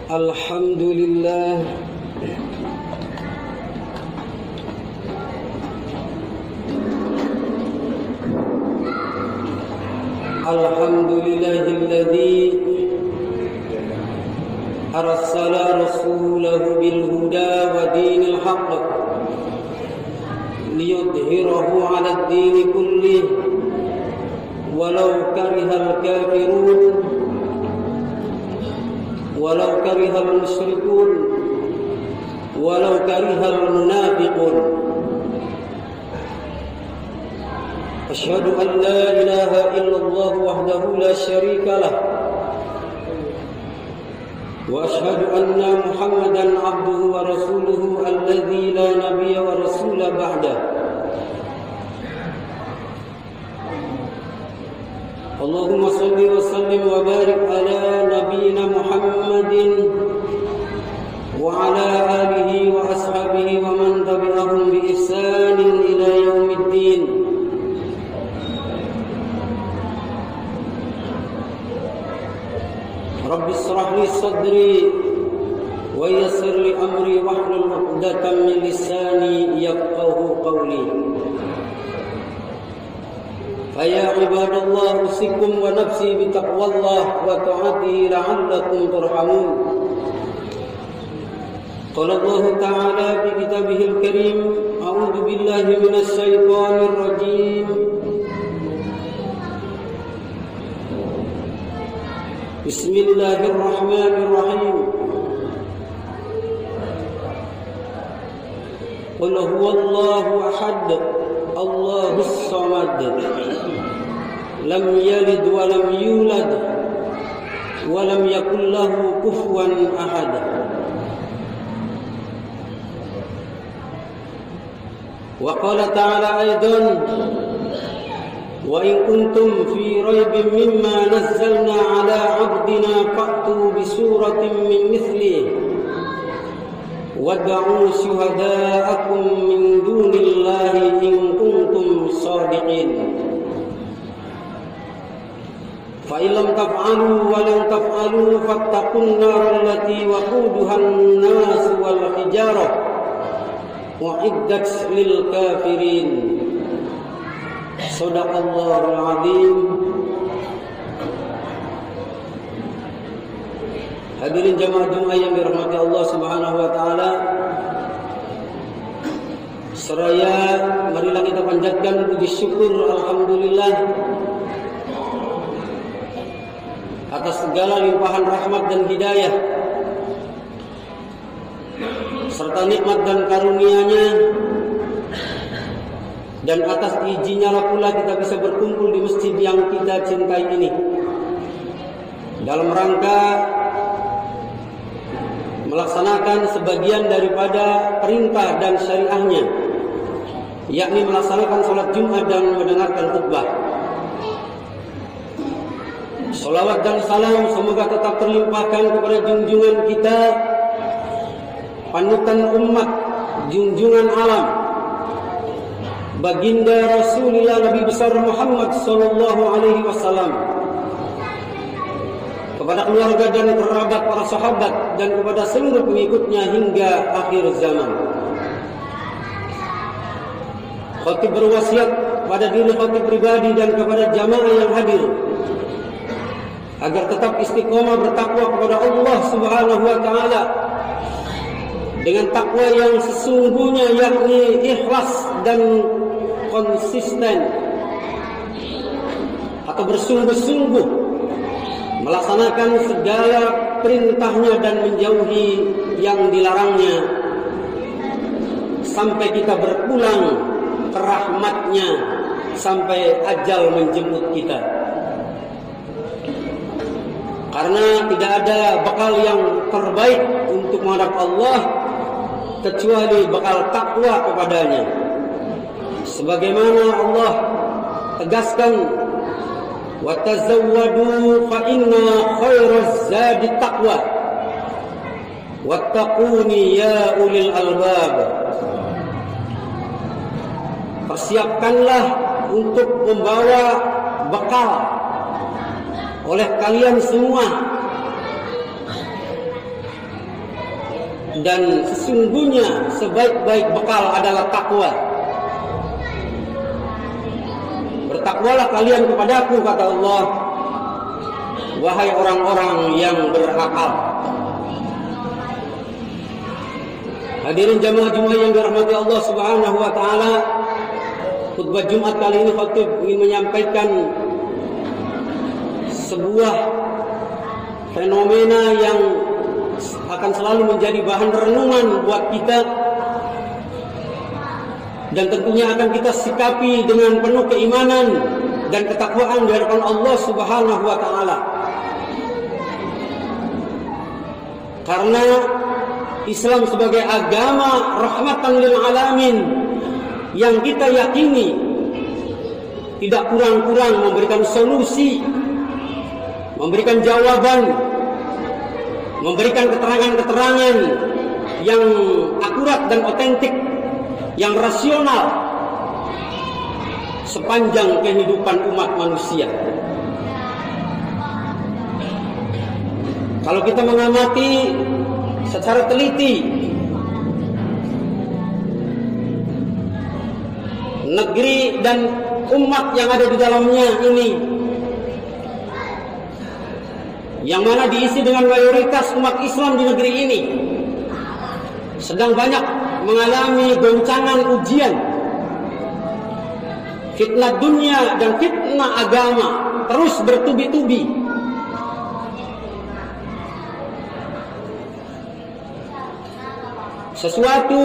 Alhamdulillah, alhamdulillahilladzi arsala rasulahu bil huda wa dinil haqq liyudhhirahu 'ala ad-din kullih walau karihal kafirun walau karihal musyrikun walau karihal munafiqun. Asyhadu an la ilaha illallah wahdahu la syarika lah wa asyhadu anna Muhammadan abduhu wa rasuluhu alladzi la nabiyya wa rasula ba'dah. Allahumma salli wa sallim wa barik ala nabiyyina Muhammadin wa ala alihi wa ashabihi wa man tabi'ahum bi ihsanin ila yaumiddin. Rabbi ishrah li sadri wa yassir li amri wahlul 'uqdatam min lisani yafqahu qawli. Faya ibadallah, usikum wa nafsi bitaqwallah wa ta'atihi la'allakum turhamun. Qala Allah Ta'ala fi kitabihil karim, a'udzu billahi minasy syaithanir rajim. Bismillahirrahmanirrahim. Qul huwallahu ahad, Allahus samad, lam yalid wa lam yulad wa lam yakul lahu kufuwan ahad. Wa qala ta'ala aidan, wa in kuntum fi raibin mimma nazzalna ala 'abdina fa'tu bi suratin min mithlihi wad'u syuhada'akum min dunillahi in kuntum shadiqin. Fa in lam taf'alu wa lam taf'alu fattaqun nar allati waquduha an-nas wal hijarah u'iddat lil kafirin. Shadaqallahul 'azim. Hadirin jamaah Jumat yang dirahmati Allah Subhanahu wa taala. Seraya marilah kita panjatkan puji syukur alhamdulillah atas segala limpahan rahmat dan hidayah serta nikmat dan karunia-Nya, dan atas izinnya lah pula kita bisa berkumpul di masjid yang kita cintai ini dalam rangka melaksanakan sebagian daripada perintah dan syariahnya, yakni melaksanakan salat Jumat dan mendengarkan khutbah. Salawat dan salam semoga tetap terlimpahkan kepada junjungan kita, panutan umat, junjungan alam, baginda Rasulullah Nabi besar Muhammad sallallahu alaihi wasallam, kepada keluarga dan kerabat para sahabat, dan kepada seluruh pengikutnya hingga akhir zaman. Khatib berwasiat pada diri khatib pribadi dan kepada jamaah yang hadir agar tetap istiqomah bertakwa kepada Allah Subhanahu wa taala dengan takwa yang sesungguhnya, yakni ikhlas dan konsisten atau bersungguh-sungguh melaksanakan segala perintahnya dan menjauhi yang dilarangnya sampai kita berpulang ke rahmatnya, sampai ajal menjemput kita. Karena tidak ada bekal yang terbaik untuk menghadap Allah kecuali bekal takwa kepadanya. Sebagaimana Allah tegaskan, wa tazawwadu fa inna khairaz zadi taqwa wattaquni ya ulil albab. Persiapkanlah untuk membawa bekal oleh kalian semua, dan sesungguhnya sebaik-baik bekal adalah takwa. Bertakwalah kalian kepadaku, kata Allah, wahai orang-orang yang berakal. Hadirin jamaah-jamaah yang dirahmati Allah Subhanahu wa taala, khutbah Jumat kali ini khatib ingin menyampaikan sebuah fenomena yang akan selalu menjadi bahan renungan buat kita, dan tentunya akan kita sikapi dengan penuh keimanan dan ketakwaan di hadapan Allah Subhanahu wa taala. Karena Islam sebagai agama rahmatan lil alamin yang kita yakini tidak kurang-kurang memberikan solusi, memberikan jawaban, memberikan keterangan-keterangan yang akurat dan otentik, yang rasional sepanjang kehidupan umat manusia. Kalau kita mengamati secara teliti negeri dan umat yang ada di dalamnya ini, yang mana diisi dengan mayoritas umat Islam di negeri ini, sedang banyak mengalami goncangan ujian, fitnah dunia dan fitnah agama terus bertubi-tubi. Sesuatu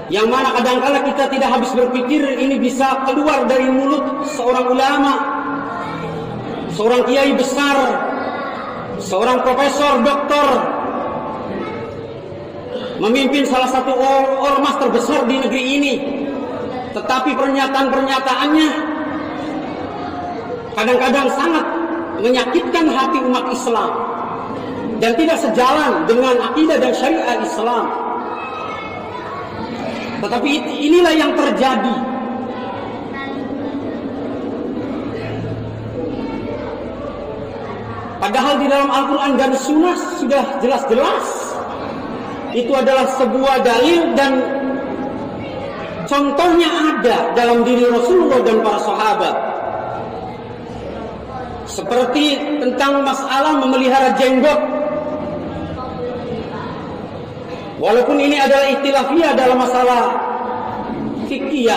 yang mana kadangkala kita tidak habis berpikir ini bisa keluar dari mulut seorang ulama, seorang kiai besar, seorang profesor, doktor, memimpin salah satu ormas terbesar di negeri ini, tetapi pernyataan-pernyataannya kadang-kadang sangat menyakitkan hati umat Islam dan tidak sejalan dengan akidah dan syariat Islam. Tetapi inilah yang terjadi. Padahal di dalam Al-Quran dan Sunnah sudah jelas-jelas itu adalah sebuah dalil dan contohnya ada dalam diri Rasulullah dan para sahabat. Seperti tentang masalah memelihara jenggot. Walaupun ini adalah ikhtilafiyah dalam masalah fikih,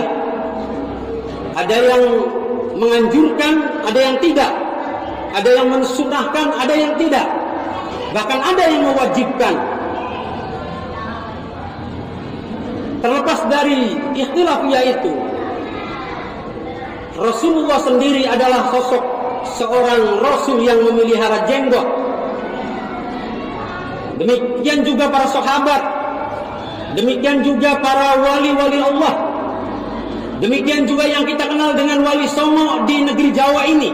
ada yang menganjurkan, ada yang tidak, ada yang mensunahkan, ada yang tidak, bahkan ada yang mewajibkan. Terlepas dari ikhtilafiyah itu, Rasulullah sendiri adalah sosok seorang Rasul yang memelihara jenggot. Demikian juga para sahabat, demikian juga para wali-wali Allah, demikian juga yang kita kenal dengan Wali Songo di negeri Jawa ini,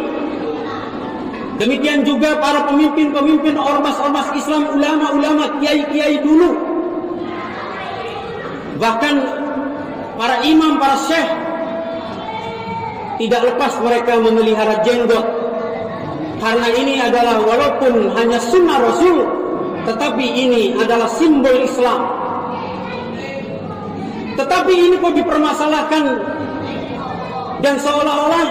demikian juga para pemimpin-pemimpin ormas-ormas Islam, ulama-ulama, kiai-kiai dulu, bahkan para imam, para syekh, tidak lepas mereka memelihara jenggot. Karena ini adalah walaupun hanya sunnah Rasul, tetapi ini adalah simbol Islam. Tetapi ini kok dipermasalahkan dan seolah-olah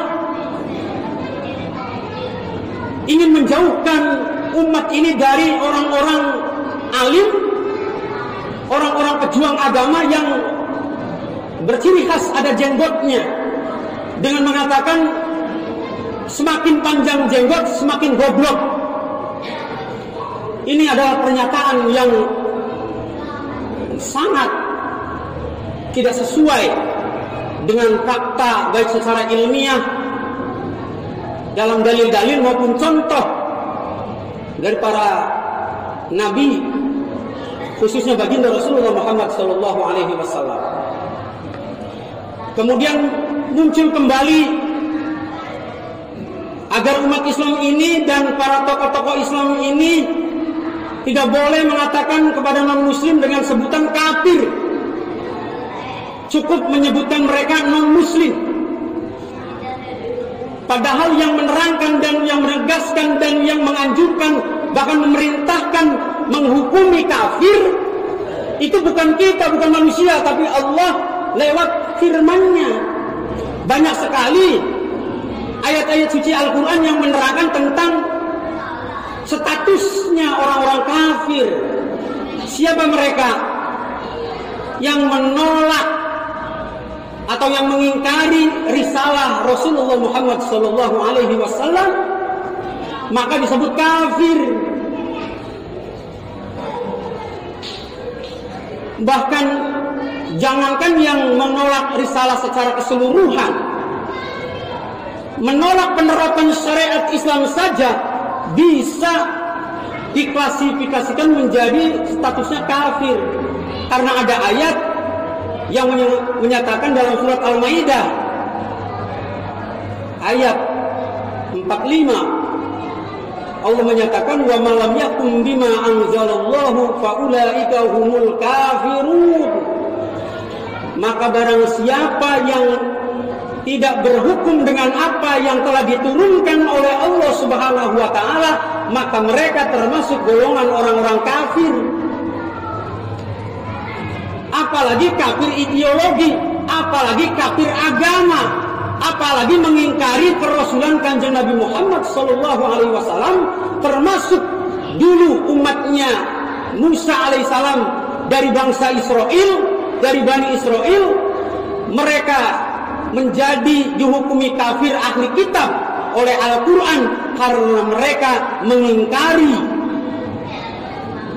ingin menjauhkan umat ini dari orang-orang alim, orang-orang pejuang agama yang berciri khas ada jenggotnya, dengan mengatakan semakin panjang jenggot semakin goblok. Ini adalah pernyataan yang sangat tidak sesuai dengan fakta baik secara ilmiah dalam dalil-dalil maupun contoh dari para nabi, khususnya baginda Rasulullah Muhammad SAW. Kemudian muncul kembali agar umat Islam ini dan para tokoh-tokoh Islam ini tidak boleh mengatakan kepada non-muslim dengan sebutan kafir. Cukup menyebutkan mereka non-muslim. Padahal yang menerangkan dan yang menegaskan dan yang menganjurkan bahkan memerintahkan menghukumi kafir itu bukan kita, bukan manusia, tapi Allah lewat firman-Nya. Banyak sekali ayat-ayat suci Al-Quran yang menerangkan tentang statusnya orang-orang kafir. Siapa mereka yang menolak atau yang mengingkari risalah Rasulullah Muhammad SAW, maka disebut kafir. Bahkan jangankan yang menolak risalah secara keseluruhan, menolak penerapan syariat Islam saja bisa diklasifikasikan menjadi statusnya kafir. Karena ada ayat yang menyatakan dalam surat Al-Maidah ayat 45, Allah menyatakan wa man lam yakum bima anzalallahu faulaika humul kafirun. Maka barang siapa yang tidak berhukum dengan apa yang telah diturunkan oleh Allah Subhanahu wa taala, maka mereka termasuk golongan orang-orang kafir. Apalagi kafir ideologi, apalagi kafir agama, apalagi mengingkari kerasulan Kanjeng Nabi Muhammad SAW, termasuk dulu umatnya Musa alaihissalam dari bangsa Israel, dari Bani Israel, mereka menjadi dihukumi kafir ahli kitab oleh Al-Quran karena mereka mengingkari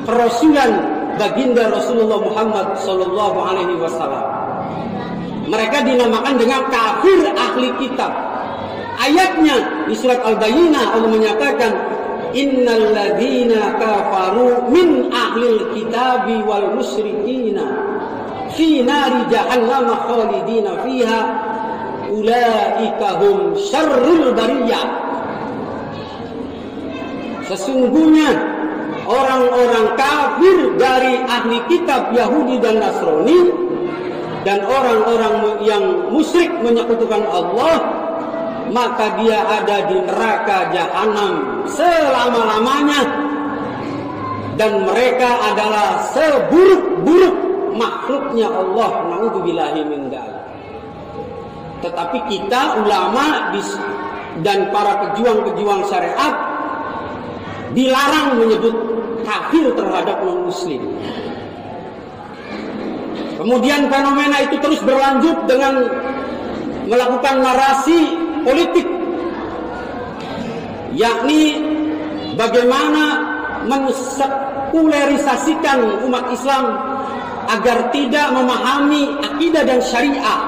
kerasulan baginda Rasulullah Muhammad SAW. Mereka dinamakan dengan kafir ahli kitab. Ayatnya di surat Al-Bayyinah Allah menyatakan innal ladzina kafaru min ahlil kitabi wal musyrikina fi nari jahannam khalidina fiha ulaika hum syarrul bariyah. Sesungguhnya orang-orang kafir dari ahli kitab Yahudi dan Nasrani dan orang-orang yang musyrik menyekutukan Allah, maka dia ada di neraka jahanam selama-lamanya, dan mereka adalah seburuk-buruk makhluknya Allah. Na'udzubillahi min dzalik. Tetapi kita ulama dan para pejuang-pejuang syariat dilarang menyebut kafir terhadap non-muslim. Kemudian fenomena itu terus berlanjut dengan melakukan narasi politik, yakni bagaimana mensekulerisasikan umat Islam agar tidak memahami akidah dan syariah.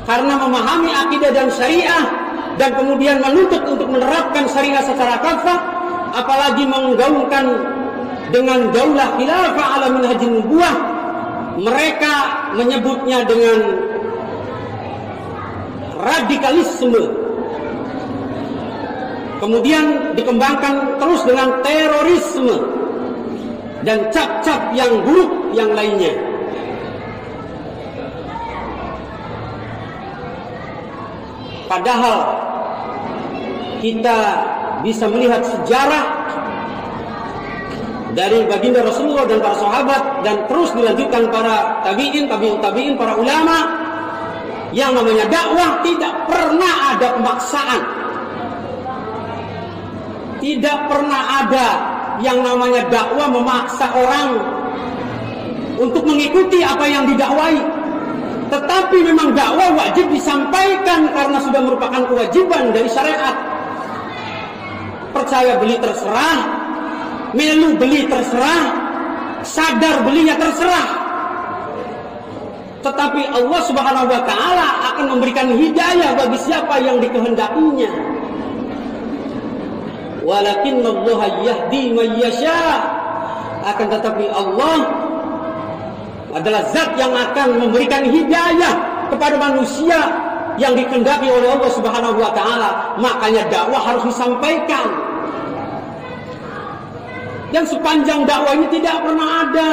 Karena memahami akidah dan syariah dan kemudian menuntut untuk menerapkan syariah secara kafah, apalagi menggaungkan dengan daulah khilafah ala minhajin nubuwah, mereka menyebutnya dengan radikalisme. Kemudian dikembangkan terus dengan terorisme dan cap-cap yang buruk yang lainnya. Padahal kita bisa melihat sejarah dari baginda Rasulullah dan para sahabat, dan terus dilanjutkan para tabi'in, tabi'ut tabi'in, para ulama, yang namanya dakwah tidak pernah ada pemaksaan. Tidak pernah ada yang namanya dakwah memaksa orang untuk mengikuti apa yang didakwai. Tetapi memang dakwah wajib disampaikan karena sudah merupakan kewajiban dari syariat. Percaya beli terserah, melu beli terserah, sadar belinya terserah. Tetapi Allah Subhanahu wa taala akan memberikan hidayah bagi siapa yang dikehendakinya. Walakinallaha yahdi man yasha. Akan tetapi Allah adalah zat yang akan memberikan hidayah kepada manusia yang dikehendaki oleh Allah Subhanahu wa taala. Makanya dakwah harus disampaikan. Yang sepanjang dakwah ini tidak pernah ada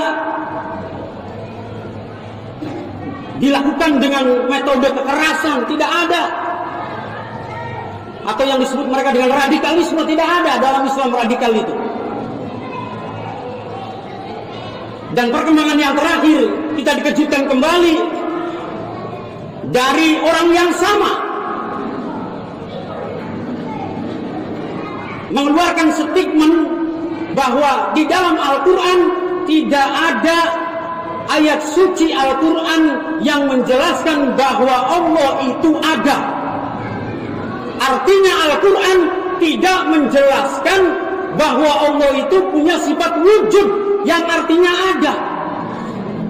dilakukan dengan metode kekerasan, tidak ada. Atau yang disebut mereka dengan radikalisme, tidak ada dalam Islam radikal itu. Dan perkembangan yang terakhir kita dikejutkan kembali dari orang yang sama mengeluarkan statement bahwa di dalam Al-Quran tidak ada ayat suci Al-Quran yang menjelaskan bahwa Allah itu ada. Artinya Al-Quran tidak menjelaskan bahwa Allah itu punya sifat wujud yang artinya ada.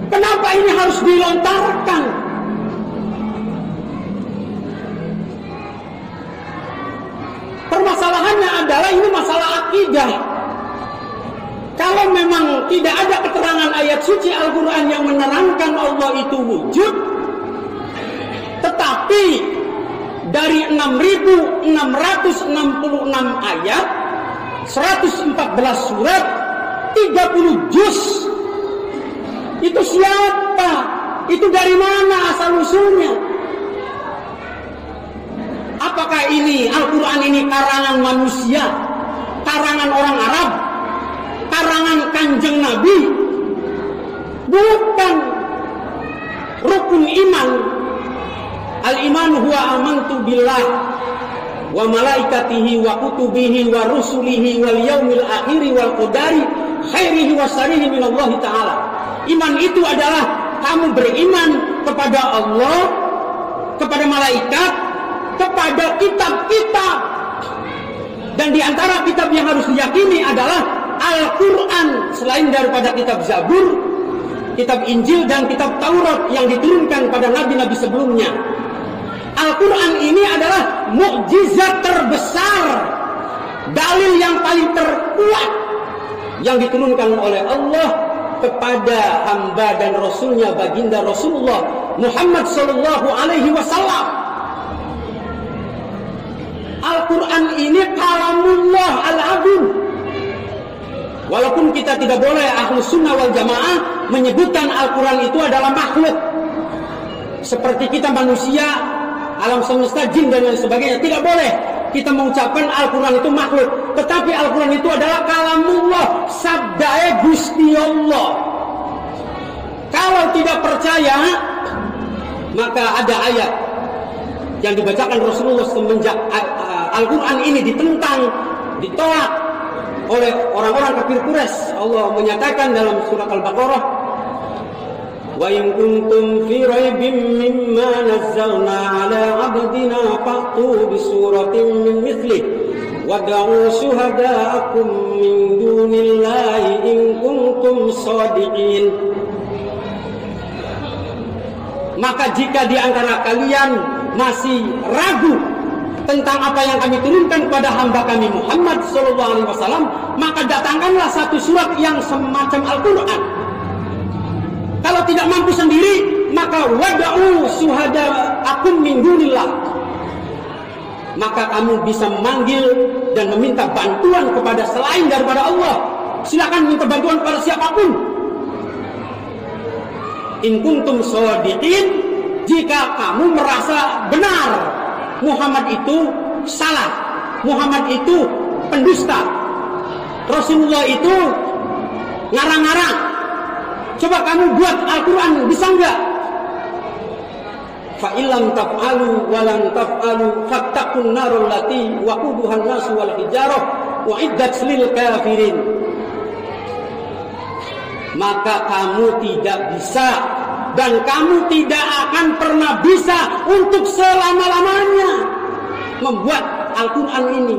Kenapa ini harus dilontarkan? Permasalahannya adalah ini masalah akidah. Kalau memang tidak ada keterangan ayat suci Al-Quran yang menerangkan Allah itu wujud, tetapi dari 6.666 ayat, 114 surat, 30 juz, itu siapa? Itu dari mana asal usulnya? Apakah ini Al-Quran ini karangan manusia, karangan orang Arab, karangan Kanjeng Nabi? Bukan. Rukun iman, al-iman huwa amantu billah wa malaikatihi wa kutubihi wa rusulihi wal yaumil akhiri wal qadari khairihi wa syarrihi minallahi ta'ala. Iman itu adalah kamu beriman kepada Allah, kepada malaikat, kepada kitab-kitab. Dan di antara kitab yang harus diyakini adalah Al-Quran, selain daripada kitab Zabur, kitab Injil, dan kitab Taurat yang diturunkan pada nabi-nabi sebelumnya. Al-Quran ini adalah mukjizat terbesar, dalil yang paling terkuat yang diturunkan oleh Allah kepada hamba dan Rasulnya baginda Rasulullah Muhammad Sallallahu Alaihi Wasallam. Al-Quran ini kalamullah al-azim. Walaupun kita tidak boleh ahlu sunnah wal jamaah menyebutkan Al-Quran itu adalah makhluk, seperti kita manusia, alam semesta, jin dan lain sebagainya, tidak boleh kita mengucapkan Al-Quran itu makhluk. Tetapi Al-Quran itu adalah kalamullah, sabdae Gusti Allah. Kalau tidak percaya, maka ada ayat yang dibacakan Rasulullah semenjak Al-Quran ini ditentang, ditolak oleh orang-orang kafir Quraisy. Allah menyatakan dalam surat Al-Baqarah, wa in kuntum fi raibin mimma nazzalna ala 'abdina fa'tu bi suratin min mithlihi wad'u syuhada'akum min dunillahi in kuntum shadiqin. Maka jika di antara kalian masih ragu tentang apa yang kami turunkan kepada hamba kami Muhammad sallallahu alaihi wasallam, maka datangkanlah satu surat yang semacam Al-Quran. Kalau tidak mampu sendiri, maka wada'u syuhada'akum min dunillah. Maka kamu bisa memanggil dan meminta bantuan kepada selain daripada Allah. Silakan minta bantuan kepada siapapun. In kuntum shadiqin, jika kamu merasa benar Muhammad itu salah, Muhammad itu pendusta, Rasulullah itu ngarang-ngarang. Coba kamu buat Al-Quran, bisa enggak? Fa illam taf'alu wa lan taf'alu fattaqun narul lati waquduhan nasu wal hijarah wa iddat lil kafirin. Maka kamu tidak bisa dan kamu tidak akan pernah bisa untuk selama-lamanya membuat Al-Quran ini.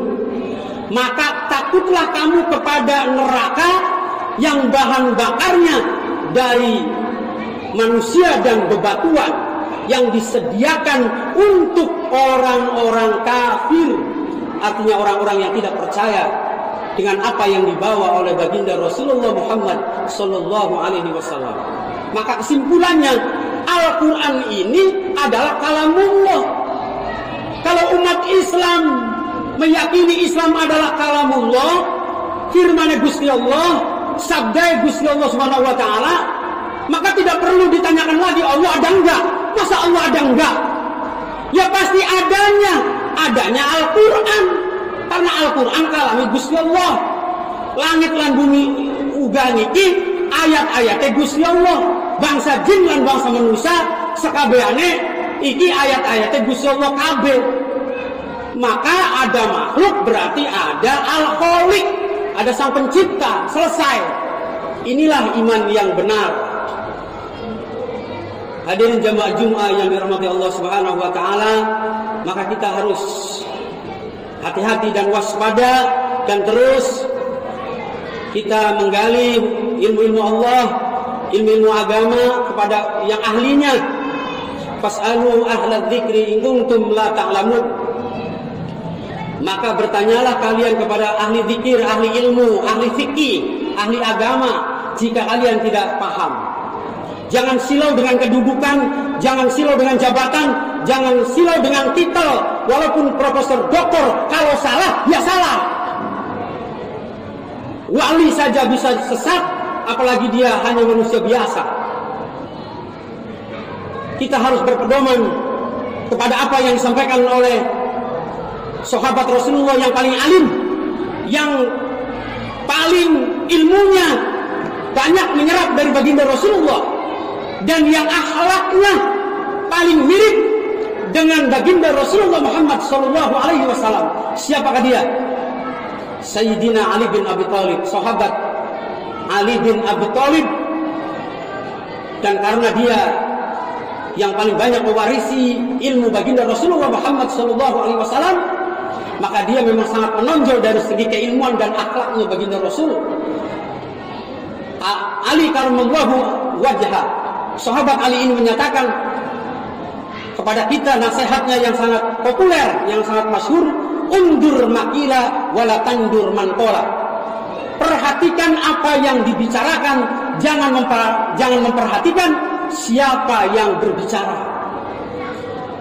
Maka takutlah kamu kepada neraka yang bahan bakarnya dari manusia dan bebatuan yang disediakan untuk orang-orang kafir, artinya orang-orang yang tidak percaya dengan apa yang dibawa oleh baginda Rasulullah Muhammad sallallahu alaihi wasallam. Maka kesimpulannya, Al-Quran ini adalah kalamullah. Kalau umat Islam meyakini Islam adalah kalamullah, firman Gusti Allah, sabda Gusti Allah Subhanahu wa taala, maka tidak perlu ditanyakan lagi Allah ada enggak? Masa Allah ada enggak? Ya pasti adanya Al-Quran. Karena Al-Quran kalami Gusti Allah. Langit lan bumi uga niki ayat-ayat Gusti Allah. Bangsa jin lan bangsa manusia sakabehane iki ayat-ayat Gusti Allah kabeh. Maka ada makhluk berarti ada Al-Khaliq, ada Sang Pencipta, selesai. Inilah iman yang benar. Hadirin jamaah Jumat yang dirahmati Allah Subhanahu wa taala, maka kita harus hati-hati dan waspada dan terus kita menggali ilmu-ilmu Allah, ilmu-ilmu agama kepada yang ahlinya. Fas'alu ahla dzikri in kuntum la ta'lamun. Maka bertanyalah kalian kepada ahli zikir, ahli ilmu, ahli fikih, ahli agama jika kalian tidak paham. Jangan silau dengan kedudukan, jangan silau dengan jabatan, jangan silau dengan titel. Walaupun profesor, doktor, kalau salah, ya salah. Wali saja bisa sesat, apalagi dia hanya manusia biasa. Kita harus berpedoman kepada apa yang disampaikan oleh sahabat Rasulullah yang paling alim, yang paling ilmunya banyak menyerap dari baginda Rasulullah, dan yang akhlaknya paling mirip dengan baginda Rasulullah Muhammad sallallahu alaihi wasallam. Siapakah dia? Sayyidina Ali bin Abi Thalib, sahabat Ali bin Abi Thalib. Dan karena dia yang paling banyak mewarisi ilmu baginda Rasulullah Muhammad sallallahu alaihi wasallam, maka dia memang sangat menonjol dari segi keilmuan dan akhlaknya baginda Rasul. Ali karamallahu wajhah, sahabat Ali ini menyatakan kepada kita nasihatnya yang sangat populer, yang sangat masyhur, undur makila wala tandur manqala. Perhatikan apa yang dibicarakan, jangan memperhatikan siapa yang berbicara.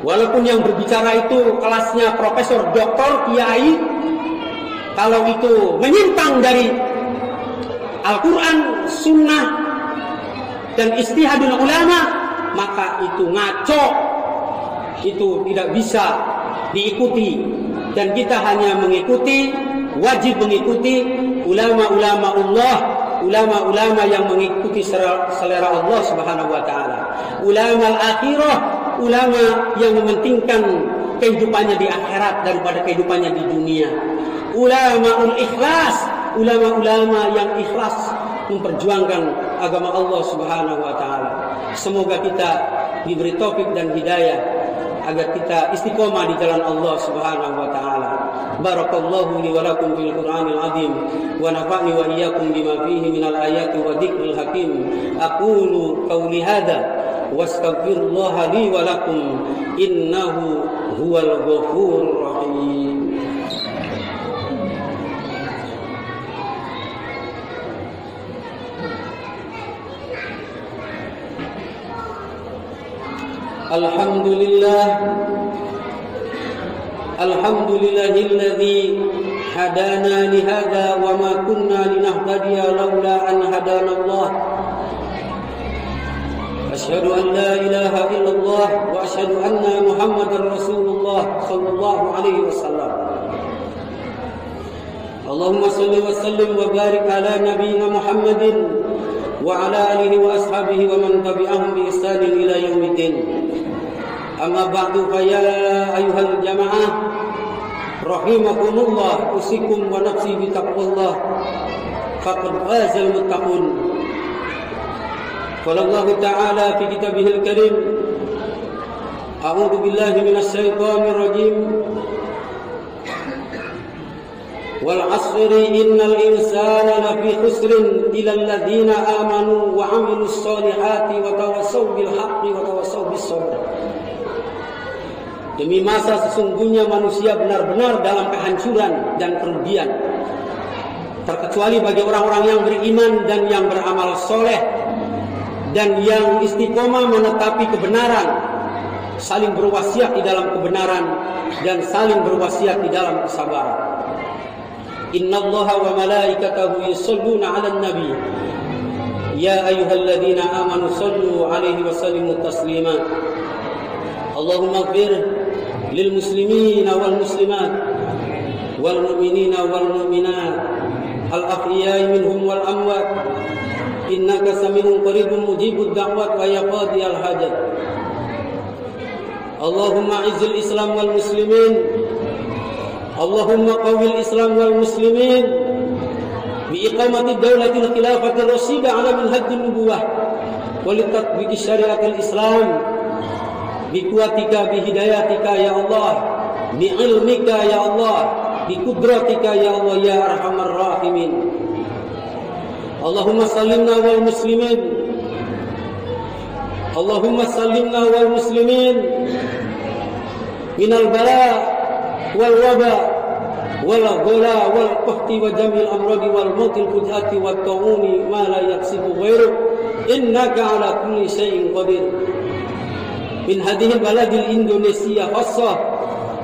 Walaupun yang berbicara itu kelasnya profesor, doktor, kiai, kalau itu menyimpang dari Al-Quran, Sunnah, dan istihadul ulama, maka itu ngaco, itu tidak bisa diikuti. Dan kita hanya mengikuti, wajib mengikuti ulama-ulama Allah, ulama-ulama yang mengikuti selera Allah Subhanahu wa taala. Ulama al-akhirah, ulama yang mementingkan kehidupannya di akhirat daripada kehidupannya di dunia. Ulama ikhlas, ulama-ulama yang ikhlas memperjuangkan agama Allah Subhanahu wa taala. Semoga kita diberi taufik dan hidayah agar kita istiqomah di jalan Allah Subhanahu wa taala. Barakallahu li wa lakum bil Qur'anil azim wa nafa'ni wa iyyakum bima fihi minal ayati wa dzikril hakim. Aqulu qawli hadza wastaghfirullaha li wa lakum innahu huwal ghafurur rahim. Alhamdulillahilladzi hadana li hadza wa ma kunna linahtadiya laula an hadana Allah. Asyhadu an la ilaha illallah wa asyhadu anna Muhammadar Rasulullah sallallahu alaihi wasallam. Allahumma salli wa sallim wa barik ala nabiyyina Muhammadin wa ala alihi wa ashabihi wa man tabi'ahum bi ihsanin ila yaumiddin. Amma ba'du fa ya ayyuhal jamaah rahimakumullah, usikum wa nafsi bi taqwallah faqad fazal muttaqun. قال الله تعالى في كتابه الكريم أعوذ بالله من الشيطان الرجيم والعصر إن الإنسان لفي خسر إلا الذين آمنوا وعملوا الصالحات وتواصوا بالحق وتواصوا بالصبر. Demi masa sesungguhnya manusia benar-benar dalam kehancuran dan kerugian, terkecuali bagi orang-orang yang beriman dan yang beramal soleh dan yang istiqomah menetapi kebenaran, saling berwasiat di dalam kebenaran dan saling berwasiat di dalam kesabaran. Innallaha wa malaikatahu yusholluna 'alan nabi ya ayyuhalladzina amanu shallu 'alaihi wa sallimu taslima. Allahumma ighfir lil muslimina wal muslimat wal mu'minina wal mu'minat al ahya'i minhum wal amwat innaka sami'un qaribun mujibud da'wat wa yaqdi al hajat. Allahumma izzil islam wal muslimin, Allahumma qawwil islam wal muslimin bi iqamati dawlatil khilafatir rasyidah ala minhajin nubuwah wa li tatbiqi syariatil islam bi quwwatika bi hidayatika ya Allah, bi ilmika ya Allah, bi qudratika ya Allah ya arhamar rahimin. Allahumma sallimna wal muslimin, Allahumma sallimna wal muslimin minal bala wal waba wal ghala wal qahti wa jamil amradi wal mautil fujati wat tauni ma la yaksibu ghairuk innaka ala kulli syai'in qadir. Min hadhihi baladil Indonesia khassah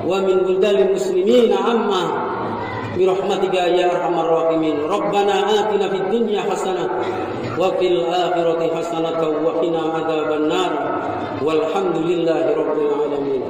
wa min buldalil muslimin amma bi rahmatika ya arhamar rahimin. Rabbana atina fid dunya hasanah wa fil akhirati hasanah wa qina adzabannar walhamdulillahi rabbil alamin.